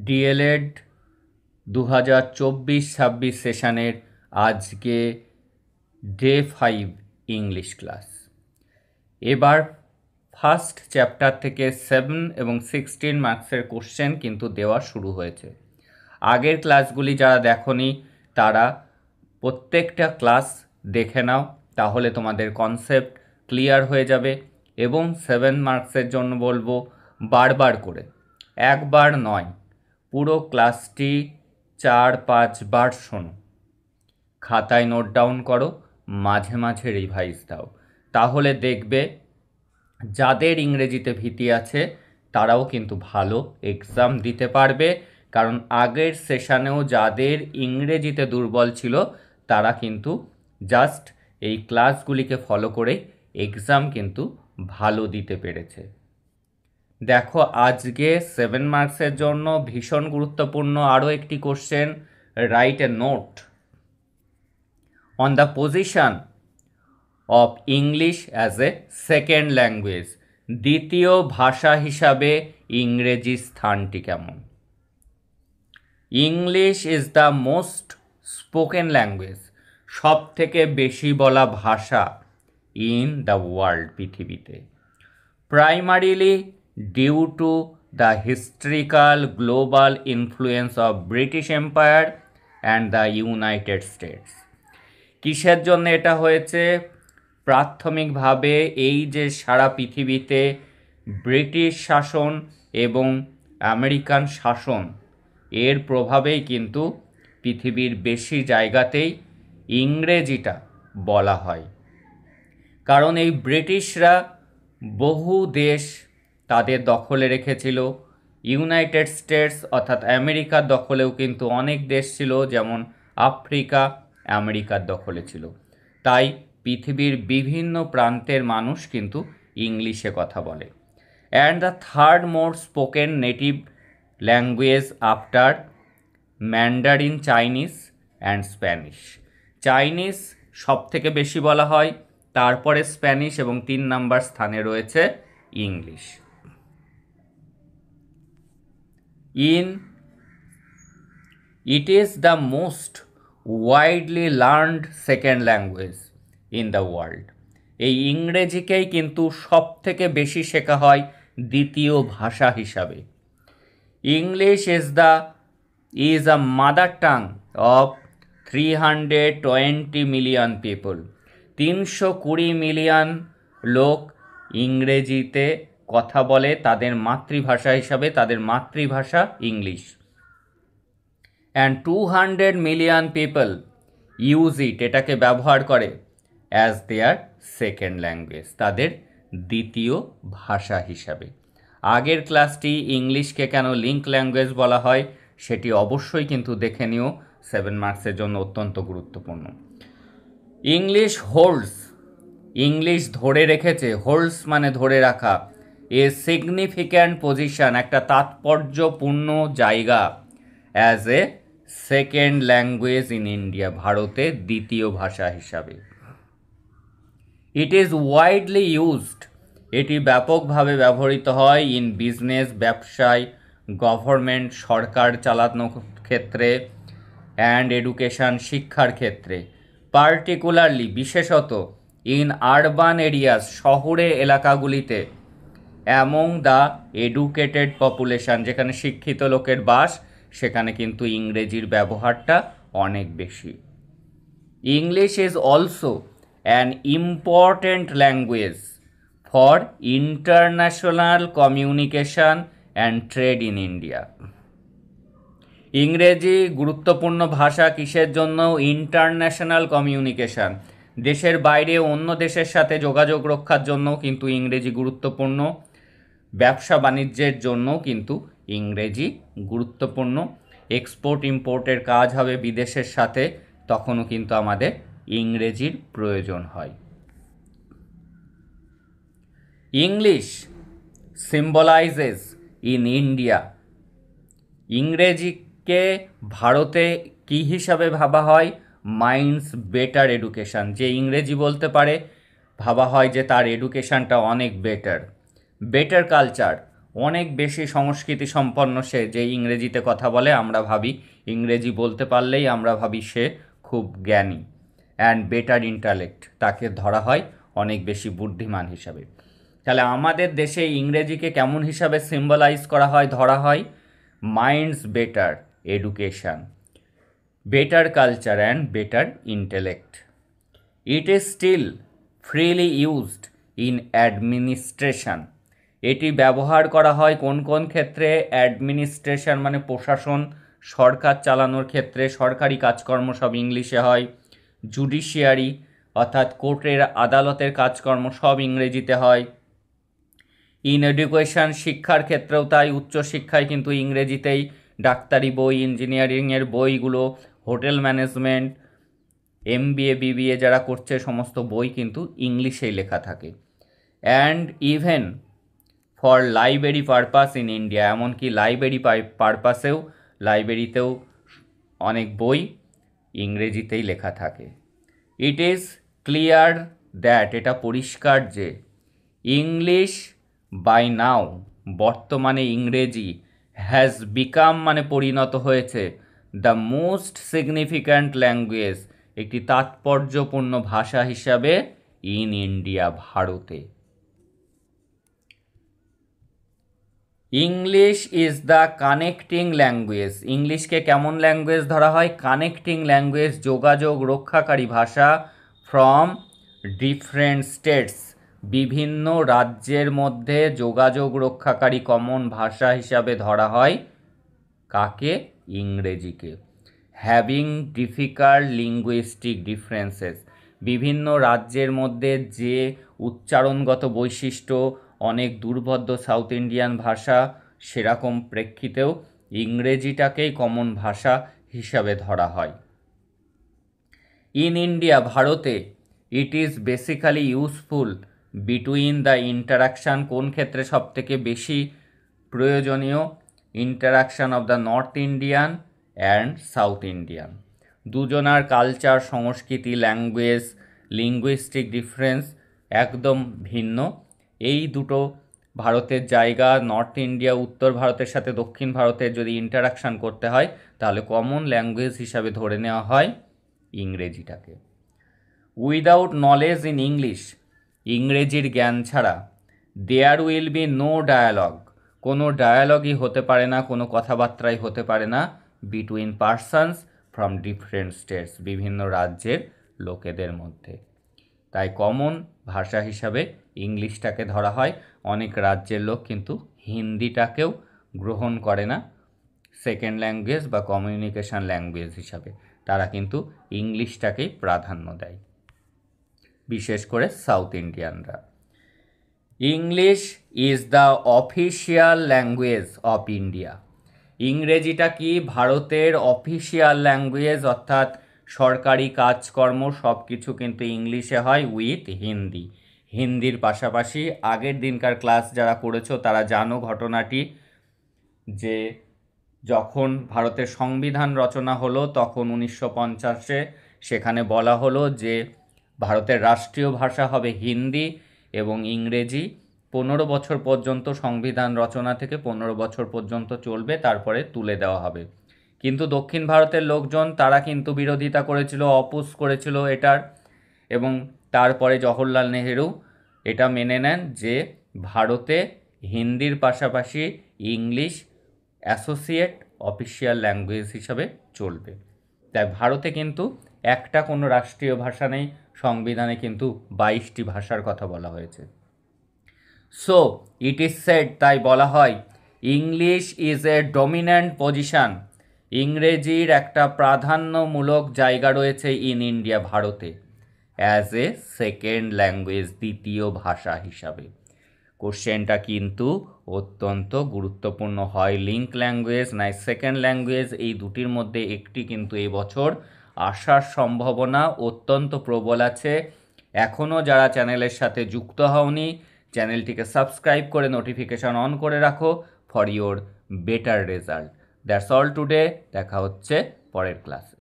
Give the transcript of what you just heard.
D.El.Ed 2024-26 সেশনের আজকে day 5 English class. এবার ফার্স্ট চ্যাপ্টার থেকে 7 এবং 16 মার্কসের কোশ্চেন কিন্তু দেওয়া শুরু হয়েছে। আগের ক্লাসগুলি যারা দেখোনি তারা প্রত্যেকটা ক্লাস দেখে নাও, তাহলে তোমাদের কনসেপ্ট ক্লিয়ার হয়ে যাবে। এবং 7 মার্কসের জন্য বলবো বারবার করে, একবার নয়, পুরো ক্লাসটি 4-5 বার শোনো, খাতায় নোট ডাউন করো, মাঝে মাঝে রিভাইজ দাও, তাহলে দেখবে যাদের ইংরেজিতে ভীতি আছে তারাও কিন্তু ভালো এক্সাম দিতে পারবে। কারণ আগের সেশানেও যাদের ইংরেজিতে দুর্বল ছিল তারা কিন্তু জাস্ট এই ক্লাসগুলিকে ফলো করে এক্সাম কিন্তু ভালো দিতে পেরেছে। দেখো, আজকে 7 মার্কসের জন্য ভীষণ গুরুত্বপূর্ণ আরও একটি question. Write a note on the position of English as a second language. দ্বিতীয় ভাষা হিসাবে ইংরেজির স্থানটি কেমন? English is the most spoken language, সব থেকে বেশি বলা ভাষা ইন দ্য ওয়ার্ল্ড, পৃথিবীতে। Primarily due to the historical global influence of British empire and the United States. কিসের জন্য এটা হয়েছে? প্রাথমিকভাবে এই যে সারা পৃথিবীতে ব্রিটিশ শাসন এবং আমেরিকান শাসন, এর প্রভাবেই কিন্তু পৃথিবীর বেশি জায়গাতেই ইংরেজিটা বলা হয়। কারণ এই ব্রিটিশরা বহু দেশ তাদের দখলে রেখেছিল। ইউনাইটেড স্টেটস অর্থাৎ আমেরিকার দখলেও কিন্তু অনেক দেশ ছিল, যেমন আফ্রিকা আমেরিকার দখলে ছিল। তাই পৃথিবীর বিভিন্ন প্রান্তের মানুষ কিন্তু ইংলিশে কথা বলে। And the third most spoken native language after Mandarin, Chinese and Spanish. Chinese সব থেকে বেশি বলা হয়, তারপরে স্প্যানিশ এবং 3 নম্বর স্থানে রয়েছে English. It is the most widely learned second language in the world. এই ইংরেজিকেই কিন্তু সব থেকে বেশি শেখা হয় দ্বিতীয় ভাষা হিসাবে। English is a mother tongue of 320 million people. 320 million লোক ইংরেজিতে কথা বলে তাদের মাতৃভাষা হিসাবে, তাদের মাতৃভাষা English. And 200 million people use it, এটাকে ব্যবহার করে অ্যাজ দেয়ার সেকেন্ড ল্যাঙ্গুয়েজ, তাদের দ্বিতীয় ভাষা হিসাবে। আগের ক্লাসটি ইংলিশকে কেন লিঙ্ক ল্যাঙ্গুয়েজ বলা হয় সেটি অবশ্যই কিন্তু দেখে নিও, 7 মার্কসের জন্য অত্যন্ত গুরুত্বপূর্ণ। ইংলিশ হোল্ডস, ইংলিশ ধরে রেখেছে, হোল্ডস মানে ধরে রাখা, এ সিগনিফিক্যান্ট পজিশন, একটা তাৎপর্যপূর্ণ জায়গা as a second language in India, ভারতে দ্বিতীয় ভাষা হিসাবে। ইট ইজ ওয়াইডলি ইউজড, এটি ব্যাপকভাবে ব্যবহৃত হয় ইন বিজনেস, ব্যবসায়, গভর্নমেন্ট, সরকার চালানোর ক্ষেত্রে, অ্যান্ড এডুকেশন, শিক্ষার ক্ষেত্রে। পার্টিকুলারলি, বিশেষত ইন আরবান এরিয়াস, শহুরে এলাকাগুলিতে, অ্যামং দ্য এডুকেটেড পপুলেশন, যেখানে শিক্ষিত লোকের বাস, সেখানে কিন্তু ইংরেজির ব্যবহারটা অনেক বেশি। English is also an important language for international communication and trade in India. ইংরেজি গুরুত্বপূর্ণ ভাষা কিসের জন্য? ইন্টারন্যাশনাল কমিউনিকেশন, দেশের বাইরে অন্য দেশের সাথে যোগাযোগ রক্ষার জন্য কিন্তু ইংরেজি গুরুত্বপূর্ণ। ব্যবসা বাণিজ্যের জন্য কিন্তু ইংরেজি গুরুত্বপূর্ণ। এক্সপোর্ট ইম্পোর্টের কাজ হবে বিদেশের সাথে, তখনও কিন্তু আমাদের ইংরেজির প্রয়োজন হয়। ইংলিশ সিম্বলাইজেস ইন ইন্ডিয়া, ইংরেজিকে ভারতে কী হিসাবে ভাবা হয়? মাইন্ডস বেটার এডুকেশান, যে ইংরেজি বলতে পারে ভাবা হয় যে তার এডুকেশানটা অনেক বেটার। বেটার কালচার, অনেক বেশি সংস্কৃতি সম্পন্ন সে, যে ইংরেজিতে কথা বলে আমরা ভাবি ইংরেজি বলতে পারলেই আমরা ভাবি সে খুব জ্ঞানী। অ্যান্ড বেটার ইন্টালেক্ট, তাকে ধরা হয় অনেক বেশি বুদ্ধিমান হিসাবে। তাহলে আমাদের দেশে ইংরেজিকে কেমন হিসাবে সিম্বলাইজ করা হয়, ধরা হয়? Minds better education, better culture and better intellect. It is still freely used in administration. এটি ব্যবহার করা হয় কোন কোন ক্ষেত্রে? অ্যাডমিনিস্ট্রেশন মানে প্রশাসন, সরকার চালানোর ক্ষেত্রে, সরকারি কাজকর্ম সব ইংলিশে হয়। জুডিশিয়ারি অর্থাৎ কোর্টের আদালতের কাজকর্ম সব ইংরেজিতে হয়। ইন এডুকেশন শিক্ষার ক্ষেত্রেও তাই, উচ্চশিক্ষায় কিন্তু ইংরেজিতেই ডাক্তারি বই, ইঞ্জিনিয়ারিংয়ের বইগুলো, হোটেল ম্যানেজমেন্ট, MBA BBA যারা করছে সমস্ত বই কিন্তু ইংলিশেই লেখা থাকে। And even for library purpose in India, এমনকি লাইব্রেরি পারপাসেও, লাইব্রেরিতেও অনেক বই ইংরেজিতেই লেখা থাকে। ইট ইজ ক্লিয়ার দ্যাট, এটা পরিষ্কার যে ইংলিশ বাই নাও, বর্তমানে ইংরেজি, হ্যাজ বিকাম মানে পরিণত হয়েছে, দ্য মোস্ট সিগনিফিক্যান্ট ল্যাঙ্গুয়েজ, একটি তাৎপর্যপূর্ণ ভাষা হিসাবে ইন ইন্ডিয়া, ভারতে। English is the connecting language, ইংলিশকে কেমন ল্যাঙ্গুয়েজ ধরা হয়? কানেক্টিং ল্যাঙ্গুয়েজ, যোগাযোগ রক্ষাকারী ভাষা, ফ্রম ডিফারেন্ট স্টেটস, বিভিন্ন রাজ্যের মধ্যে যোগাযোগ রক্ষাকারী কমন ভাষা হিসাবে ধরা হয় কাকে? ইংরেজিকে। হ্যাভিং ডিফিকাল্ট লিঙ্গুইস্টিক ডিফারেন্সেস, বিভিন্ন রাজ্যের মধ্যে যে উচ্চারণগত বৈশিষ্ট্য, অনেক দুর্বোধ্য সাউথ ইন্ডিয়ান ভাষা, সেরকম প্রেক্ষিতেও ইংরেজিটাকেই কমন ভাষা হিসাবে ধরা হয়। ইন ইন্ডিয়া, ভারতে, it is basically useful between the interaction, কোন ক্ষেত্রে সব থেকে বেশি প্রয়োজনীয়? Interaction of the north Indian and south Indian, দুজনার কালচার, সংস্কৃতি, ল্যাঙ্গুয়েজ, লিঙ্গুইস্টিক ডিফারেন্স একদম ভিন্ন। এই দুটো ভারতের জায়গা, নর্থ ইন্ডিয়া উত্তর ভারতের সাথে দক্ষিণ ভারতের যদি ইন্টারাকশান করতে হয় তাহলে কমন ল্যাঙ্গুয়েজ হিসাবে ধরে নেওয়া হয় ইংরেজিটাকে। উইদাউট নলেজ ইন ইংলিশ, ইংরেজির জ্ঞান ছাড়া, there will be no dialogue, কোনো ডায়ালগই হতে পারে না, কোনো কথাবার্তাই হতে পারে না, between persons from different states, বিভিন্ন রাজ্যের লোকেদের মধ্যে। তাই কমন ভাষা হিসাবে ইংলিশটাকে ধরা হয়। অনেক রাজ্যের লোক কিন্তু হিন্দিটাকেও গ্রহণ করে না সেকেন্ড ল্যাঙ্গুয়েজ বা কমিউনিকেশন ল্যাঙ্গুয়েজ হিসাবে, তারা কিন্তু ইংলিশটাকেই প্রাধান্য দেয়, বিশেষ করে South Indians. English is the official language of India, ইংরেজিটা কি? ভারতের অফিসিয়াল ল্যাঙ্গুয়েজ, অর্থাৎ সরকারি কাজকর্ম সব কিছু কিন্তু ইংলিশে হয় উইথ হিন্দি। হিন্দির পাশাপাশি আগের দিনকার ক্লাস যারা করেছো তারা জানো ঘটনাটি, যে যখন ভারতের সংবিধান রচনা হলো তখন 1950-এ সেখানে বলা হলো যে ভারতের রাষ্ট্রীয় ভাষা হবে হিন্দি এবং ইংরেজি 15 বছর পর্যন্ত, সংবিধান রচনা থেকে 15 বছর পর্যন্ত চলবে, তারপরে তুলে দেওয়া হবে। কিন্তু দক্ষিণ ভারতের লোকজন তারা কিন্তু বিরোধিতা করেছিল, অপোজ করেছিল এটার, এবং তারপরে জওহরলাল নেহেরু এটা মেনে নেন যে ভারতে হিন্দির পাশাপাশি ইংলিশ অ্যাসোসিয়েট অফিসিয়াল ল্যাঙ্গুয়েজ হিসাবে চলবে। তাই ভারতে কিন্তু একটা কোনো রাষ্ট্রীয় ভাষা নেই, সংবিধানে কিন্তু 22টি ভাষার কথা বলা হয়েছে। সো ইট ইজ সেড, তাই বলা হয় English is a dominant position, ইংরেজির একটা প্রাধান্যমূলক জায়গা রয়েছে ইন ইন্ডিয়া, ভারতে, অ্যাজ এ সেকেন্ড ল্যাঙ্গুয়েজ, দ্বিতীয় ভাষা হিসাবে। কোশ্চেনটা কিন্তু অত্যন্ত গুরুত্বপূর্ণ, হয় লিঙ্ক ল্যাঙ্গুয়েজ নাই সেকেন্ড ল্যাঙ্গুয়েজ, এই দুটির মধ্যে একটি কিন্তু এবছর আসার সম্ভাবনা অত্যন্ত প্রবল আছে। এখনও যারা চ্যানেলের সাথে যুক্ত হওনি, চ্যানেলটিকে সাবস্ক্রাইব করে নোটিফিকেশান অন করে রাখো for your better result. That's all today, দেখা হচ্ছে পরের ক্লাসে।